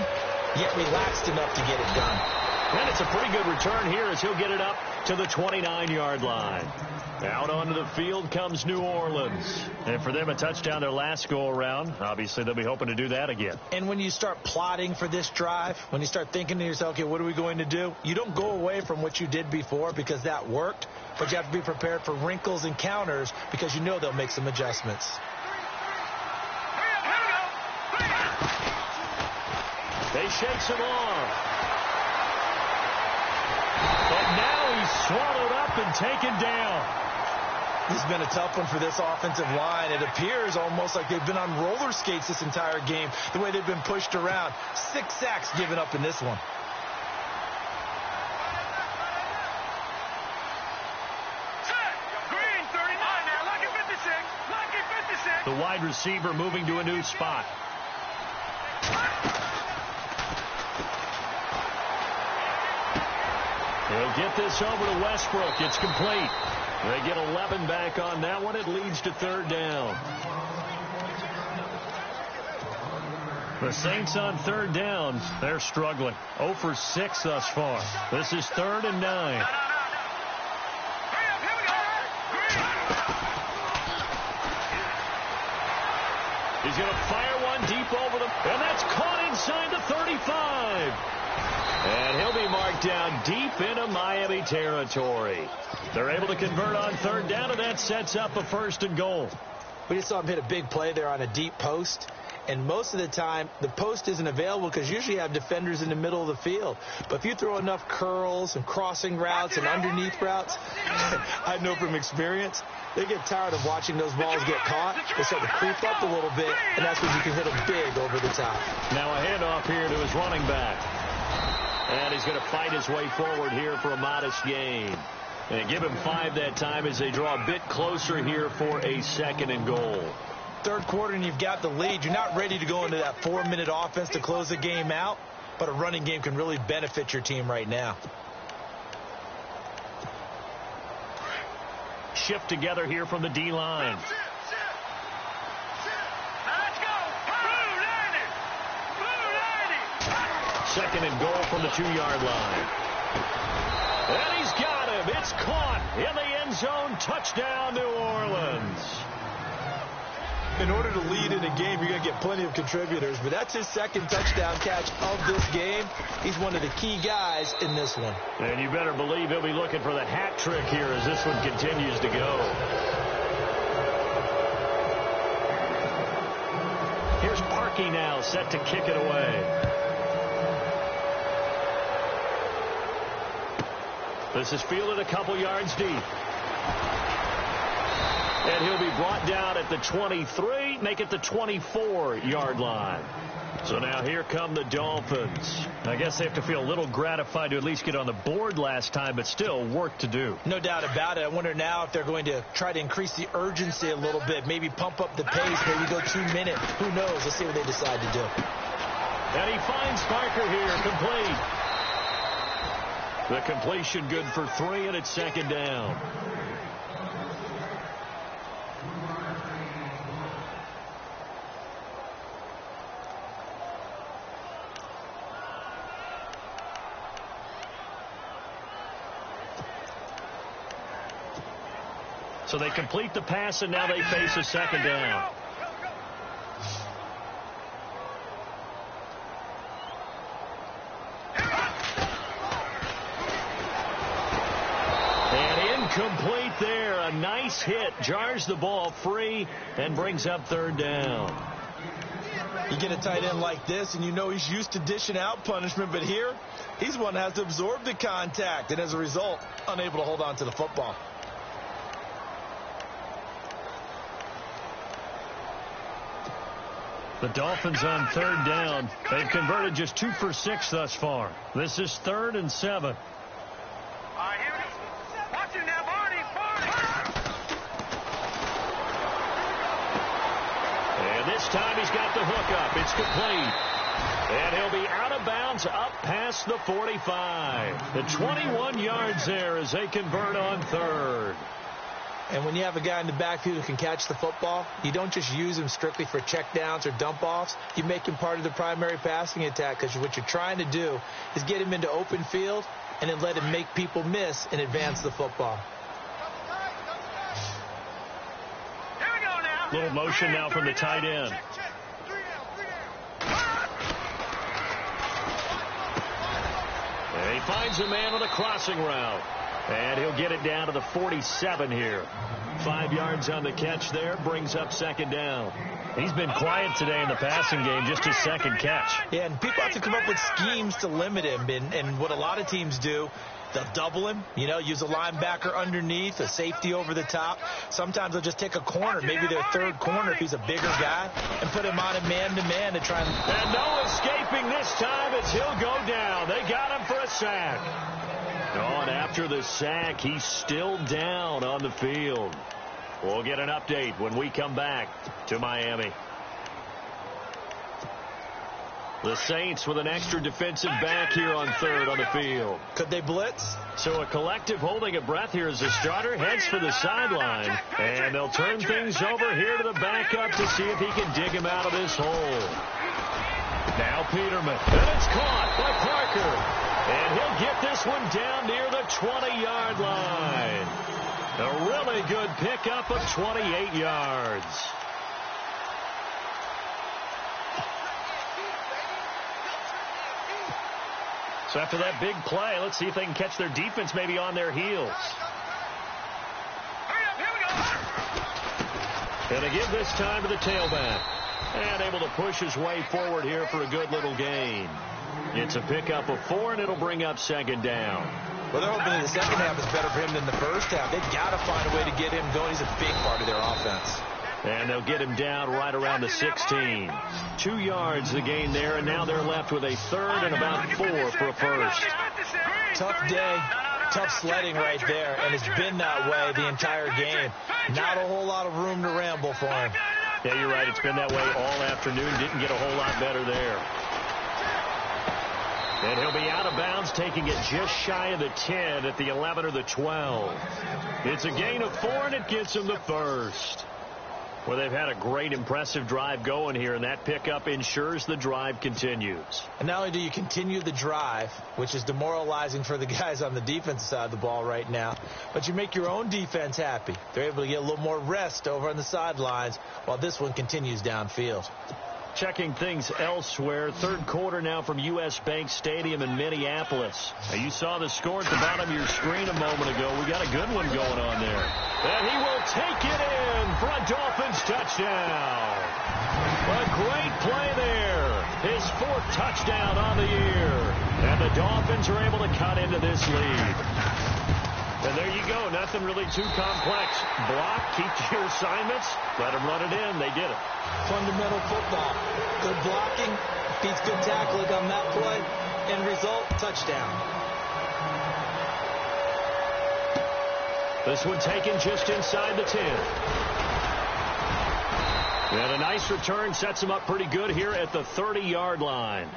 [SPEAKER 3] yet relaxed enough to get it done.
[SPEAKER 2] And it's It's a pretty good return here as he'll get it up to the 29-yard line. Out onto the field comes New Orleans. And for them, a touchdown their last go-around. Obviously, they'll be hoping to do that again.
[SPEAKER 3] And when you start plotting for this drive, when you start thinking to yourself, okay, what are we going to do? You don't go away from what you did before because that worked, but you have to be prepared for wrinkles and counters because you know they'll make some adjustments.
[SPEAKER 2] They shakes him off. But now he's swallowed up and taken down.
[SPEAKER 3] This has been a tough one for this offensive line. It appears almost like they've been on roller skates this entire game, the way they've been pushed around. 6 sacks given up in this one.
[SPEAKER 5] Green 39 now. Lucky 56. Lucky 56.
[SPEAKER 2] The wide receiver moving to a new spot. He'll get this over to Westbrook. It's complete. They get 11 back on that one. It leads to 3rd down. The Saints on 3rd down. They're struggling. 0 for 6 thus far. This is 3rd and 9. He's going to fire one deep over them. And that's caught inside the 35. And he'll be marked down deep into Miami territory. They're able to convert on 3rd down, and that sets up a 1st and goal.
[SPEAKER 3] We just saw him hit a big play there on a deep post. And most of the time, the post isn't available because usually you have defenders in the middle of the field. But if you throw enough curls and crossing routes and underneath routes, I know from experience, they get tired of watching those balls get caught. They start to creep up a little bit, and that's when you can hit them big over the top.
[SPEAKER 2] Now a handoff here to his running back. And he's going to fight his way forward here for a modest gain. And give him 5 that time as they draw a bit closer here for a 2nd and goal.
[SPEAKER 3] 3rd quarter and you've got the lead. You're not ready to go into that 4-minute offense to close the game out, but a running game can really benefit your team right now.
[SPEAKER 2] Shift together here from the D-line. Second and goal from the 2-yard line. And he's got him. It's caught in the end zone. Touchdown, New Orleans.
[SPEAKER 3] In order to lead in a game, you're going to get plenty of contributors, but that's his 2nd touchdown catch of this game. He's one of the key guys in this one.
[SPEAKER 2] And you better believe he'll be looking for the hat trick here as this one continues to go. Here's Parkey now set to kick it away. This is fielded a couple yards deep. And he'll be brought down at the 23, make it the 24-yard line. So now here come the Dolphins. I guess they have to feel a little gratified to at least get on the board last time, but still work to do.
[SPEAKER 3] No doubt about it. I wonder now if they're going to try to increase the urgency a little bit, maybe pump up the pace, maybe go 2 minutes. Who knows? Let's see what they decide to do.
[SPEAKER 2] And he finds Parker here, complete. The completion good for 3, and it's 2nd down. So they complete the pass, and now they face a 2nd down. Complete there. A nice hit. Jars the ball free and brings up 3rd down.
[SPEAKER 3] You get a tight end like this, and you know he's used to dishing out punishment, but here, he's one that has to absorb the contact, and as a result, unable to hold on to the football.
[SPEAKER 2] The Dolphins on 3rd down. They've converted just 2 for 6 thus far. This is 3rd and 7. This time he's got the hook up. It's complete. And he'll be out of bounds up past the 45. The 21 yards there as they convert on 3rd.
[SPEAKER 3] And when you have a guy in the backfield who can catch the football, you don't just use him strictly for checkdowns or dump-offs. You make him part of the primary passing attack, because what you're trying to do is get him into open field and then let him make people miss and advance the football.
[SPEAKER 5] Here we go now.
[SPEAKER 2] Little motion now from the tight end. And he finds a man on a crossing route. And he'll get it down to the 47 here. 5 yards on the catch there, brings up second down. He's been quiet today in the passing game, just his second catch.
[SPEAKER 3] Yeah, and people have to come up with schemes to limit him. And what a lot of teams do, they'll double him, use a linebacker underneath, a safety over the top. Sometimes they'll just take a corner, maybe their third corner if he's a bigger guy, and put him on a man-to-man to try and...
[SPEAKER 2] And no escaping this time as he'll go down. They got him for a sack. Oh, and after the sack, he's still down on the field. We'll get an update when we come back to Miami. The Saints with an extra defensive back here on third on the field.
[SPEAKER 3] Could they blitz?
[SPEAKER 2] So a collective holding a breath here as the starter heads for the sideline. And they'll turn things over here to the backup to see if he can dig him out of this hole. Now Peterman. And it's caught by Parker. And he'll get this one down near the 20-yard line. A really good pickup of 28 yards. So after that big play, let's see if they can catch their defense maybe on their heels. And they give this time to the tailback. And able to push his way forward here for a good little gain. It's a pickup of 4, and it'll bring up second down.
[SPEAKER 3] Well, they're hoping the second half is better for him than the first half. They've got to find a way to get him going. He's a big part of their offense.
[SPEAKER 2] And they'll get him down right around the 16. 2 yards the gain there, and now they're left with a third and about 4 for a first.
[SPEAKER 3] Tough day, tough sledding right there, and it's been that way the entire game. Not a whole lot of room to ramble for him.
[SPEAKER 2] Yeah, you're right. It's been that way all afternoon. Didn't get a whole lot better there. And he'll be out of bounds, taking it just shy of the 10 at the 11 or the 12. It's a gain of 4, and it gets him the first. Well, they've had a great, impressive drive going here, and that pickup ensures the drive continues.
[SPEAKER 3] And not only do you continue the drive, which is demoralizing for the guys on the defensive side of the ball right now, but you make your own defense happy. They're able to get a little more rest over on the sidelines while this one continues downfield.
[SPEAKER 2] Checking things elsewhere. Third quarter now from U.S. Bank Stadium in Minneapolis. Now, you saw the score at the bottom of your screen a moment ago. We got a good one going on there. And he will take it in for a Dolphins touchdown. A great play there. His 4th touchdown on the year. And the Dolphins are able to cut into this lead. And there you go. Nothing really too complex. Block, keep your assignments, let them run it in. They did it.
[SPEAKER 3] Fundamental football. Good blocking, beats good tackling on that play. End result, touchdown.
[SPEAKER 2] This one taken just inside the 10. And a nice return sets them up pretty good here at the 30-yard line.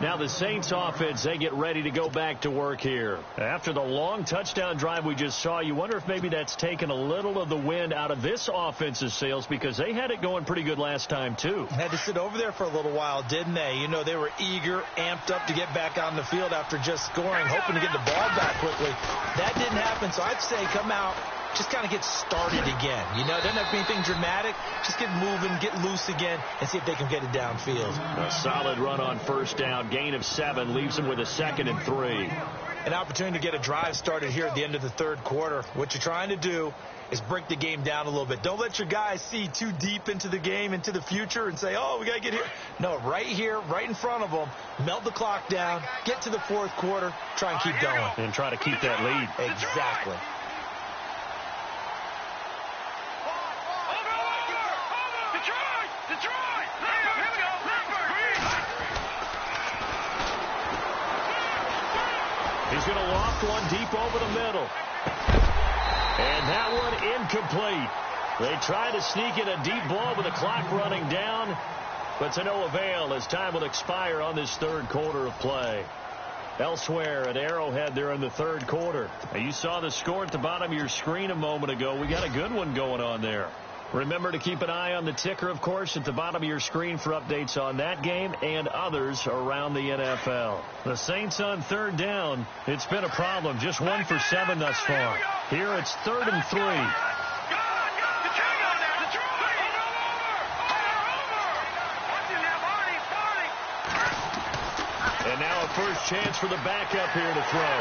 [SPEAKER 2] Now the Saints offense, they get ready to go back to work here. After the long touchdown drive we just saw, you wonder if maybe that's taken a little of the wind out of this offense's sails, because they had it going pretty good last time too.
[SPEAKER 3] Had to sit over there for a little while, didn't they? You know, they were eager, amped up to get back on the field after just scoring, hoping to get the ball back quickly. That didn't happen, so I'd say come out, just kind of get started again. You know, it doesn't have to be anything dramatic. Just get moving, get loose again, and see if they can get it downfield.
[SPEAKER 2] A solid run on first down. Gain of 7 leaves them with a 2nd and 3.
[SPEAKER 3] An opportunity to get a drive started here at the end of the third quarter. What you're trying to do is break the game down a little bit. Don't let your guys see too deep into the game, into the future, and say, oh, we got to get here. No, right here, right in front of them, melt the clock down, get to the fourth quarter, try and keep going.
[SPEAKER 2] And try to keep that lead.
[SPEAKER 3] Exactly.
[SPEAKER 2] He's going to loft one deep over the middle. And that one incomplete. They try to sneak in a deep ball with the clock running down, but to no avail as time will expire on this third quarter of play. Elsewhere at Arrowhead there in the third quarter. Now, you saw the score at the bottom of your screen a moment ago. We got a good one going on there. Remember to keep an eye on the ticker, of course, at the bottom of your screen for updates on that game and others around the NFL. The Saints on third down. It's been a problem. Just 1 for 7 thus far. Here it's 3rd and 3. And now a first chance for the backup here to throw.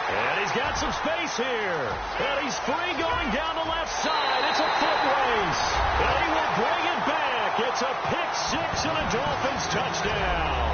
[SPEAKER 2] And he's got some space here. And he's free going down the left side. It's a foot race. And he will bring it back. It's a pick six and a Dolphins touchdown.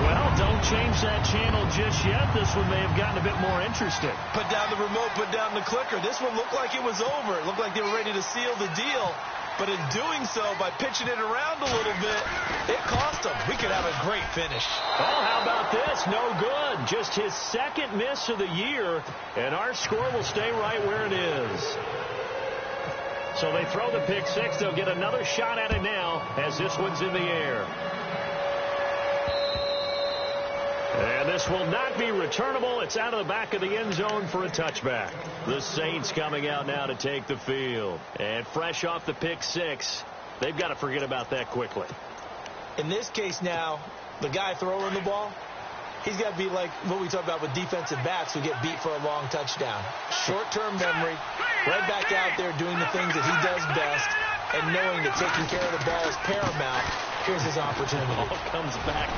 [SPEAKER 2] Well, don't change that channel just yet. This one may have gotten a bit more interesting.
[SPEAKER 3] Put down the remote, put down the clicker. This one looked like it was over. It looked like they were ready to seal the deal. But in doing so, by pitching it around a little bit, it cost him. We could have a great finish.
[SPEAKER 2] Oh, how about this? No good. Just his second miss of the year, and our score will stay right where it is. So they throw the pick six. They'll get another shot at it now as this one's in the air. And this will not be returnable. It's out of the back of the end zone for a touchback. The Saints coming out now to take the field. And fresh off the pick six, they've got to forget about that quickly.
[SPEAKER 3] In this case now, the guy throwing the ball, he's got to be like what we talk about with defensive backs who get beat for a long touchdown. Short-term memory, right back out there doing the things that he does best, and knowing that taking care of the ball is paramount. Here's his opportunity.
[SPEAKER 2] All comes back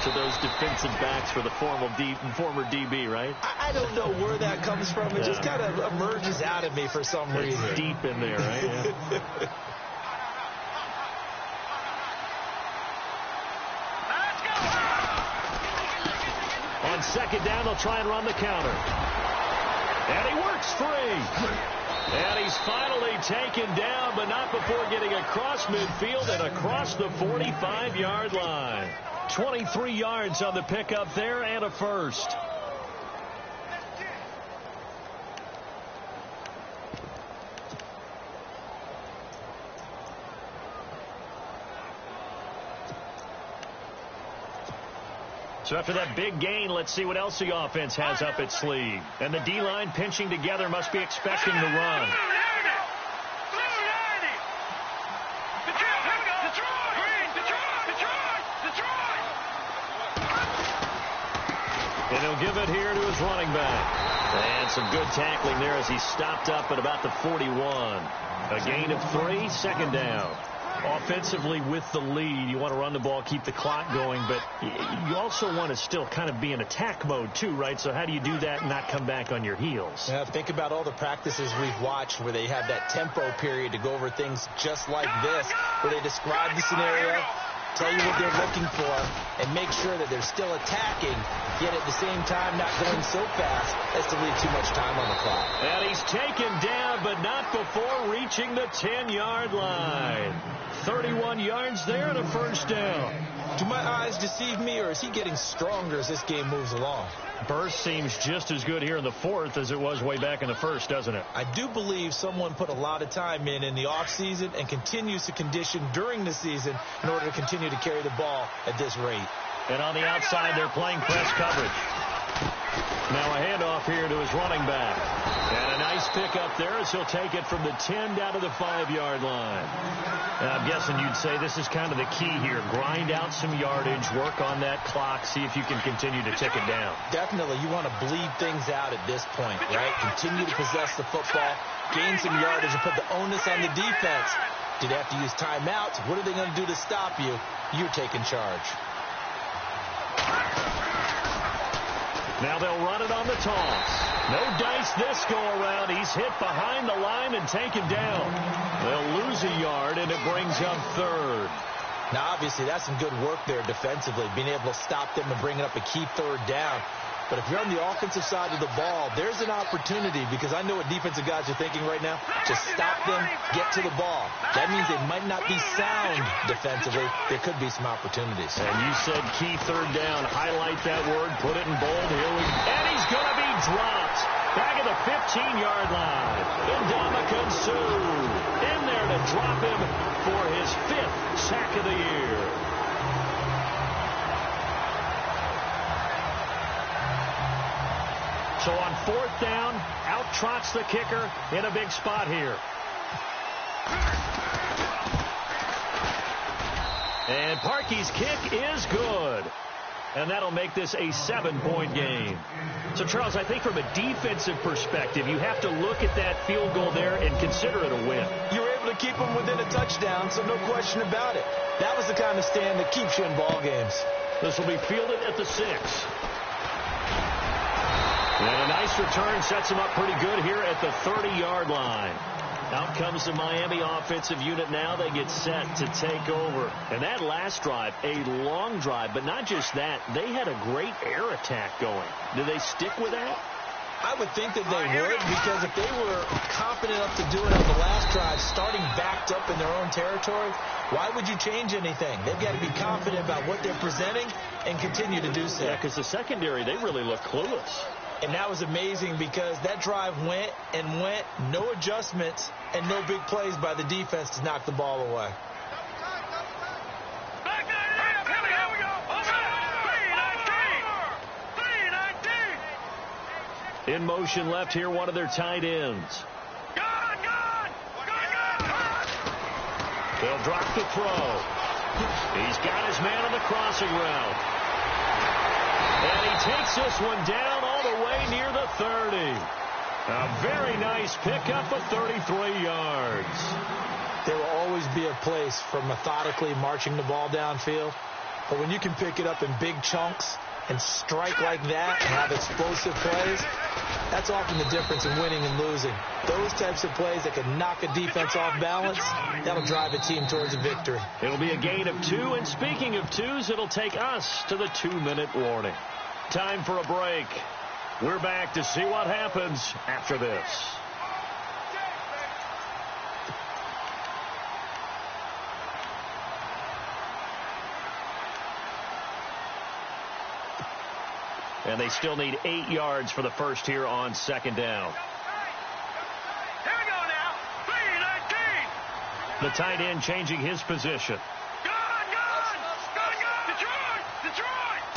[SPEAKER 2] to those defensive backs for the former DB, right?
[SPEAKER 3] I don't know where that comes from. It just kind of emerges out of me for some reason.
[SPEAKER 2] It's deep in there, right? Yeah. On second down, they'll try and run the counter. And he works free. And he's finally taken down, but not before getting across midfield and across the 45-yard line. 23 yards on the pickup there and a first. So after that big gain, let's see what else the offense has up its sleeve. And the D-line pinching together must be expecting the run. And he'll give it here to his running back. And some good tackling there as he stopped up at about the 41. A gain of 3, second down. Offensively with the lead, you want to run the ball, keep the clock going, but you also want to still kind of be in attack mode too, right? So how do you do that and not come back on your heels?
[SPEAKER 3] Yeah, think about all the practices we've watched where they have that tempo period to go over things just like this, where they describe the scenario, tell you what they're looking for, and make sure that they're still attacking, yet at the same time not going so fast as to leave too much time on the clock.
[SPEAKER 2] And he's taken down, but not before reaching the 10-yard line. 31 yards there and a first down.
[SPEAKER 3] Do my eyes deceive me, or is he getting stronger as this game moves along?
[SPEAKER 2] Burst seems just as good here in the fourth as it was way back in the first, doesn't it?
[SPEAKER 3] I do believe someone put a lot of time in the offseason and continues to condition during the season in order to continue to carry the ball at this rate.
[SPEAKER 2] And on the outside, they're playing press coverage. Now a handoff here to his running back. And a nice pickup there as he'll take it from the 10 down to the 5-yard line. And I'm guessing you'd say this is kind of the key here. Grind out some yardage, work on that clock, see if you can continue to tick it down.
[SPEAKER 3] Definitely. You want to bleed things out at this point, right? Continue to possess the football, gain some yardage, and put the onus on the defense. Do they have to use timeouts? What are they going to do to stop you? You're taking charge.
[SPEAKER 2] Now they'll run it on the toss. No dice this go-around. He's hit behind the line and taken down. They'll lose a yard, and it brings up third.
[SPEAKER 3] Now, obviously, that's some good work there defensively, being able to stop them and bring up a key third down. But if you're on the offensive side of the ball, there's an opportunity, because I know what defensive guys are thinking right now. Just stop them, get to the ball. That means they might not be sound defensively. There could be some opportunities.
[SPEAKER 2] And you said key third down. Highlight that word. Put it in bold. And he's going to be dropped. Back at the 15-yard line. Ndamukong Suh in there to drop him for his 5th sack of the year. So on 4th down, out trots the kicker in a big spot here. And Parkey's kick is good. And that'll make this a 7-point game. So, Charles, I think from a defensive perspective, you have to look at that field goal there and consider it a win.
[SPEAKER 3] You were able to keep them within a touchdown, so no question about it. That was the kind of stand that keeps you in ball games.
[SPEAKER 2] This will be fielded at the 6. And a nice return sets him up pretty good here at the 30-yard line. Out comes the Miami offensive unit now. They get set to take over. And that last drive, a long drive, but not just that. They had a great air attack going. Do they stick with that?
[SPEAKER 3] I would think that they would, because if they were confident enough to do it on the last drive, starting backed up in their own territory, why would you change anything? They've got to be confident about what they're presenting and continue to do so.
[SPEAKER 2] Yeah, because the secondary, they really look clueless.
[SPEAKER 3] And that was amazing because that drive went and went, no adjustments, and no big plays by the defense to knock the ball away.
[SPEAKER 5] Here we go.
[SPEAKER 2] In motion left here, one of their tight ends. They'll drop the throw. He's got his man on the crossing route. And he takes this one down all the way near the 30. A very nice pickup of 33 yards.
[SPEAKER 3] There will always be a place for methodically marching the ball downfield. But when you can pick it up in big chunks and strike like that and have explosive plays, that's often the difference in winning and losing. Those types of plays that can knock a defense off balance, that'll drive a team towards a victory.
[SPEAKER 2] It'll be a gain of 2, and speaking of 2s, it'll take us to the 2-minute warning. Time for a break. We're back to see what happens after this. And they still need 8 yards for the first here on 2nd down.
[SPEAKER 5] Here we go now. 3-19.
[SPEAKER 2] The tight end changing his position.
[SPEAKER 5] Detroit.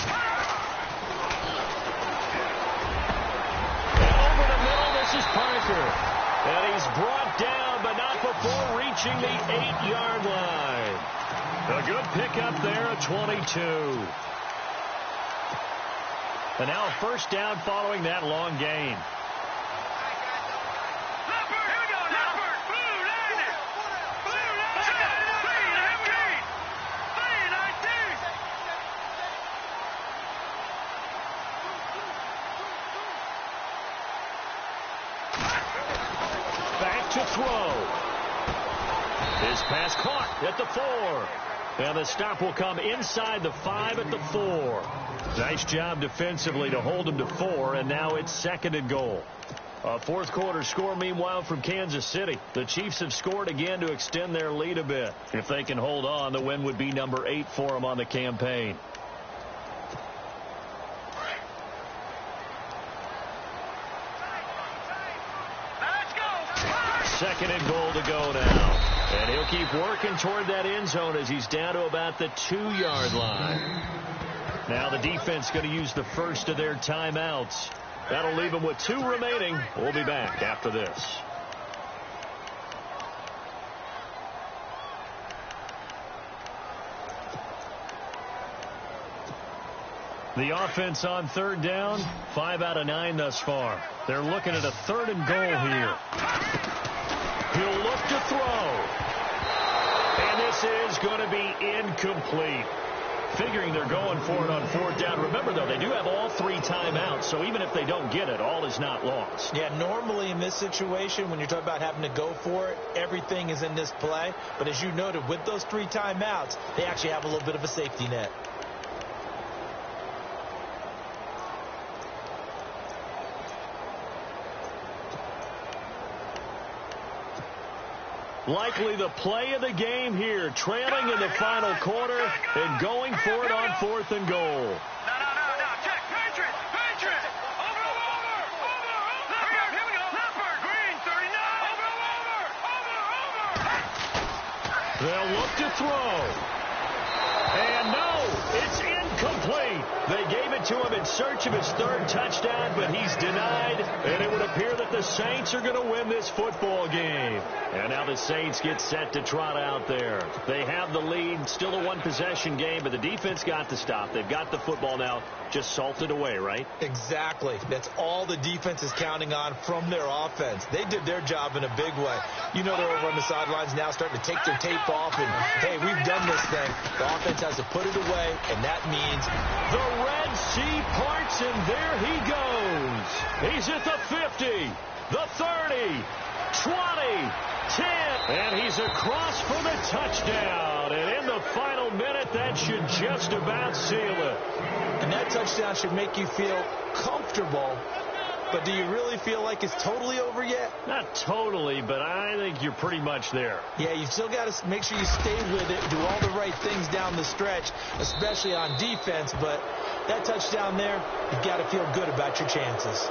[SPEAKER 2] And over the middle, this is Parker. And he's brought down, but not before reaching the 8-yard line. A good pickup there at 22. And now a first down following that long gain. Back to throw. His pass caught at the 4. And the stop will come inside the 5 at the 4. Nice job defensively to hold him to 4, and now it's 2nd and goal. A fourth quarter score, meanwhile, from Kansas City. The Chiefs have scored again to extend their lead a bit. If they can hold on, the win would be number 8 for them on the campaign. Second and goal to go now. And he'll keep working toward that end zone as he's down to about the 2-yard line. Now the defense going to use the first of their timeouts. That'll leave them with 2 remaining. We'll be back after this. The offense on 3rd down, 5 out of 9 thus far. They're looking at a 3rd and goal here. He'll look to throw. And this is going to be incomplete. Figuring they're going for it on 4th down. Remember, though, they do have all 3 timeouts, so even if they don't get it, all is not lost.
[SPEAKER 3] Yeah, normally in this situation, when you're talking about having to go for it, everything is in this play. But as you noted, with those 3 timeouts, they actually have a little bit of a safety net.
[SPEAKER 2] Likely the play of the game here, trailing in the final quarter and going for it on 4th and goal.
[SPEAKER 5] No. Check. Patriots. Over. Here we go. Leopard. Green. 39. Over.
[SPEAKER 2] They'll look to throw. And no, it's Incomplete. They gave it to him in search of his third touchdown, but he's denied, and it would appear that the Saints are going to win this football game. And now the Saints get set to trot out there. They have the lead, still a one-possession game, but the defense got to stop. They've got the football now, just salted away, right?
[SPEAKER 3] Exactly. That's all the defense is counting on from their offense. They did their job in a big way. You know they're over on the sidelines now starting to take their tape off and, hey, we've done this thing. The offense has to put it away, and that means
[SPEAKER 2] the Red Sea parts, and there he goes. He's at the 50, the 30, 20, 10, and he's across for the touchdown. And in the final minute, that should just about seal it.
[SPEAKER 3] And that touchdown should make you feel comfortable. But do you really feel like it's totally over yet?
[SPEAKER 2] Not totally, but I think you're pretty much there.
[SPEAKER 3] Yeah, you've still got to make sure you stay with it, do all the right things down the stretch, especially on defense. But that touchdown there, you've got to feel good about your chances.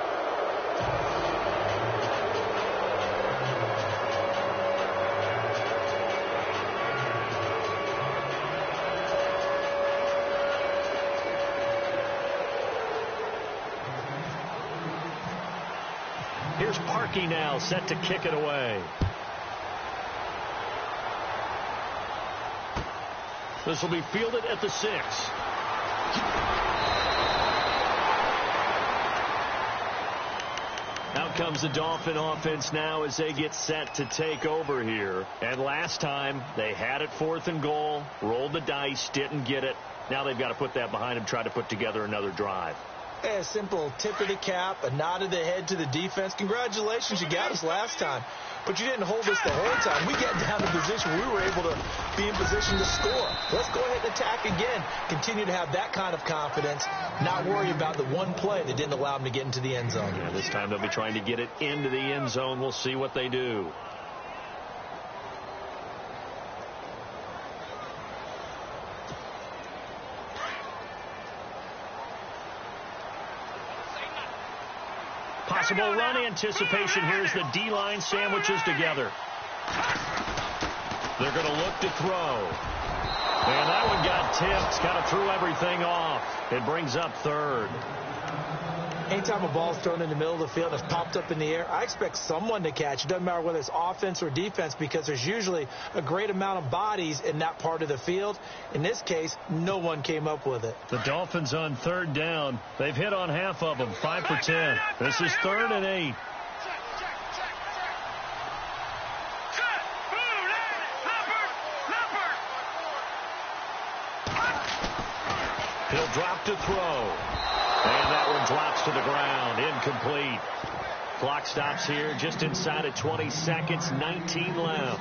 [SPEAKER 2] Here's Parkey now, set to kick it away. This will be fielded at the 6. Out comes the Dolphin offense now as they get set to take over here. And last time, they had it 4th and goal, rolled the dice, didn't get it. Now they've got to put that behind them, try to put together another drive.
[SPEAKER 3] A simple tip of the cap, a nod of the head to the defense. Congratulations, you got us last time. But you didn't hold us the whole time. We got down to a position where we were able to be in position to score. Let's go ahead and attack again. Continue to have that kind of confidence. Not worry about the one play that didn't allow them to get into the end zone.
[SPEAKER 2] Yeah, this time they'll be trying to get it into the end zone. We'll see what they do. Possible run anticipation here as the D-line sandwiches together. They're going to look to throw. And that one got tipped. Kind of threw everything off. It brings up 3rd.
[SPEAKER 3] Anytime a ball's thrown in the middle of the field and it's popped up in the air, I expect someone to catch. It doesn't matter whether it's offense or defense because there's usually a great amount of bodies in that part of the field. In this case, no one came up with it.
[SPEAKER 2] The Dolphins on 3rd down. They've hit on half of them, 5 for 10. This is 3rd and 8. He'll drop to throw. And that one drops to the ground. Incomplete. Clock stops here just inside of 20 seconds. 19 left.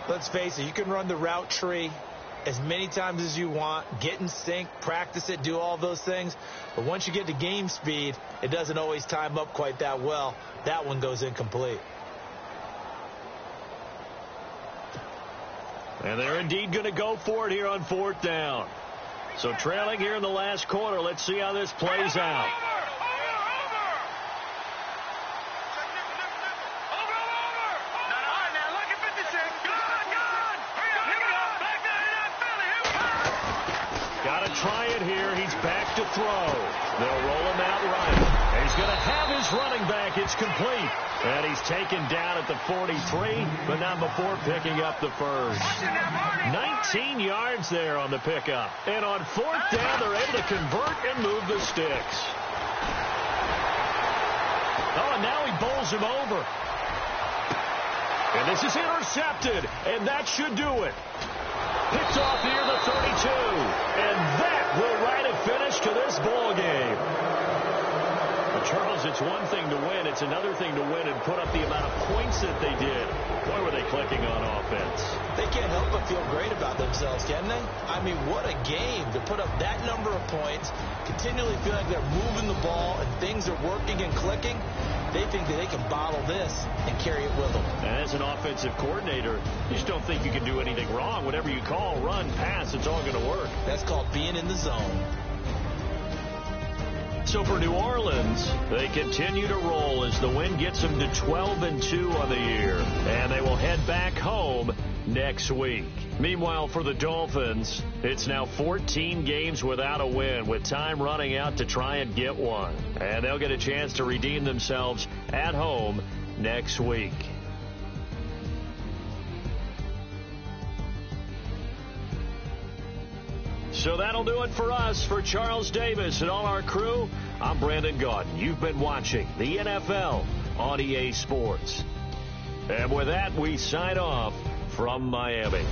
[SPEAKER 3] Let's face it, you can run the route tree as many times as you want, get in sync, practice it, do all those things. But once you get to game speed, it doesn't always time up quite that well. That one goes incomplete.
[SPEAKER 2] And they're indeed going to go for it here on 4th down. So trailing here in the last quarter. Let's see how this plays out. Got to try it here. He's back to throw. They'll roll him out right. And he's going to have his running back. It's complete. And he's taken down at the 43, but not before picking up the first. 19 yards there on the pickup. And on 4th down, they're able to convert and move the sticks. Oh, and now he bowls him over. And this is intercepted, and that should do it. Picked off near the 32, and that will write a finish to this ball game. Well, Charles, it's one thing to win. It's another thing to win and put up the amount of points that they did. Boy, were they clicking on offense.
[SPEAKER 3] They can't help but feel great about themselves, can they? I mean, what a game to put up that number of points, continually feel like they're moving the ball and things are working and clicking. They think that they can bottle this and carry it with them.
[SPEAKER 2] And as an offensive coordinator, you just don't think you can do anything wrong. Whatever you call, run, pass, it's all going to work.
[SPEAKER 3] That's called being in the zone.
[SPEAKER 2] So for New Orleans, they continue to roll as the win gets them to 12-2 on the year. And they will head back home next week. Meanwhile, for the Dolphins, it's now 14 games without a win, with time running out to try and get one. And they'll get a chance to redeem themselves at home next week. So that'll do it for us. For Charles Davis and all our crew, I'm Brandon Gaudin. You've been watching the NFL on EA Sports. And with that, we sign off from Miami.